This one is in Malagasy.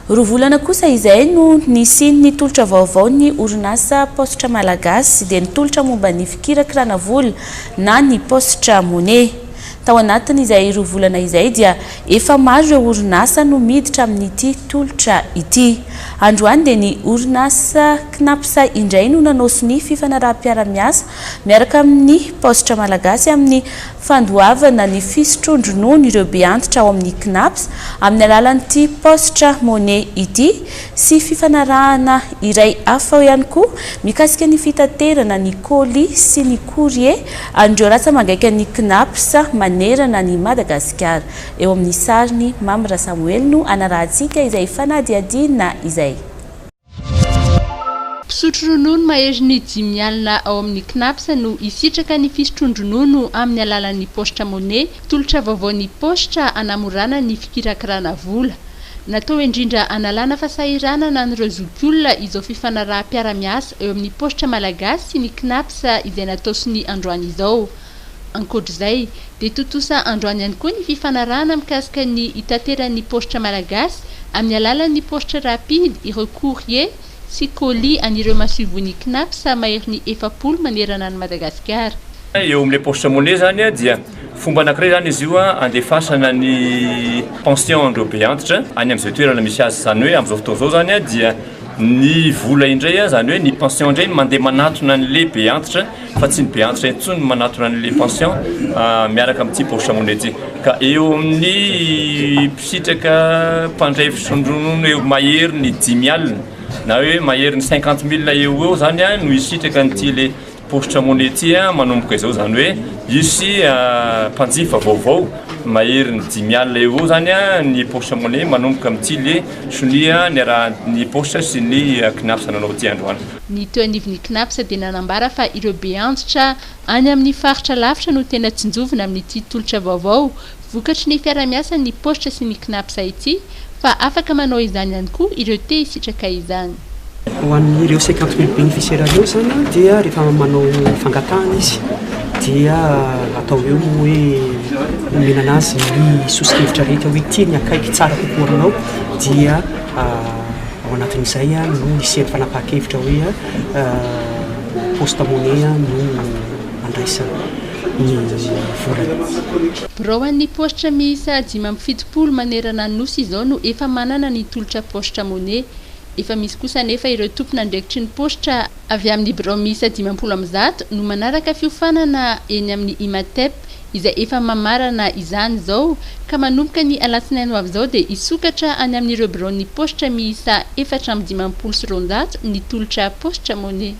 Rovolana kosa izay no nisin'ny tolotra vaovao ny orinasa Paositra Malagasy dia ny tolotra momba ny fikirakirana vola na ny PaositraMONEY. Tao anatin'izay rovolana izay dia efa maro ireo orinasa no miditra amin'ity tolotra ity. Androany dia ny orinasa CNaPS indray no nanosy ny fifanaraham-piaraha-miasa miaraka amin'ny Paositra Malagasy amin'ny fandoavana ny fisotrondronono ireo beantitra ao amin'ny CNaPS amin'ny alalan'ity PaositraMONEY ity sy fifanarahana iray hafa ihany koa mikasika ny fitaterana ny colis sy ny courrier andreo rasa magaika ny CNaPS manerana ny Madagasikara. Eo amin'ny sariny Mamra Samuel no anarahantsika izay fanadiadina izay. Pisotro-ronono maherin'ny 5 alina ao amin'ny CNaPS no hisitraka ny fisotrondronono amin'ny alalan'ny PaositraMONEY, tolotra vaovaon'ny Paositra anamorana ny fikirakirana vola. Natao indrindra analana fahasahiranana an'ireo zokiolona izao fifanaraham-piaraha-miasa eo amin'ny Paositra Malagasy sy ny CNaPS izay natao sy ny androany izao. Ankoatr'izay dia Tontosa androany ihany koa ny fifanarahana mikasika ny hitateran'ny Paositra Malagasy amin'ny alalan'ny Paositra Rapida ireo courrier sy colis an'ireo masivon'ny CNaPS maherin'ny 7 manerana ny Madagasikara. Eo amin'ny PaositraMONEY zany dia fomba anankiray zany izy io andefasana ny pension andreo beantitra any amin'izay toerana misy azy, zany hoe amin'izao fotoana izao zany dia ny vola indray zany hoe ny pension indray mandeha manatona an'le beantitra fa tsy ny beantitra intsony manatona an'le pension miaraka amin'ity PaositraMONEY ity. Ka eo amin'ny mpitsitraka mpandray fisondronono eo maherin'ny 5 alina na hoe maherin'ny 50 000 eo zany no hisitraka an'ity le PaositraMONEY ity manomboka izao, zany hoe isy mpanjifa vaovao maherin'ny 10 alina eo zany ny PaositraMONEY manomboka amin'ity le sonia ny arahan'ny Paositra sy ny CNaPS nanao ity androany. Ny teo anivon'ny CNaPS dia nanambara fa ireo beantitra any amin'ny faritra lavitra no tena tsinjovina amin'ity tolotra vaovao vokatry ny fiaraha-miasa ny Paositra sy ny CNaPS ity fa afaka manao izany ihany koa ireo te hisitraka izany. Ho an'ireo 50 000 bénéficiaires ireo zany dia rehefa manao fangatahana izy dia atao eo hoe menana azy ny sosikevitra rehetra hoe tia ny akaiky tsara kokoa aminao dia ao anatin'izay no isian'ny fanapahan-kevitra hoe PaositraMONEY no andraisa ny volana. Biraon'ny Paositra miisa 570 manerana ny nosy izao no efa manana ny tolotra PaositraMONEY. Efa misy kosa nefa ireo tompona andraikitry ny Paositra avy amin'ny birao miisa 50 no manaraka fiofanana eny amin'ny Matv izay efa mamarana izany izao ka manomboka ny alatsinainy ho avy izao dia hisokatra any amin'ireo biraon'ny Paositra miisa 450 sy 900 ny tolotra PaositraMONEY.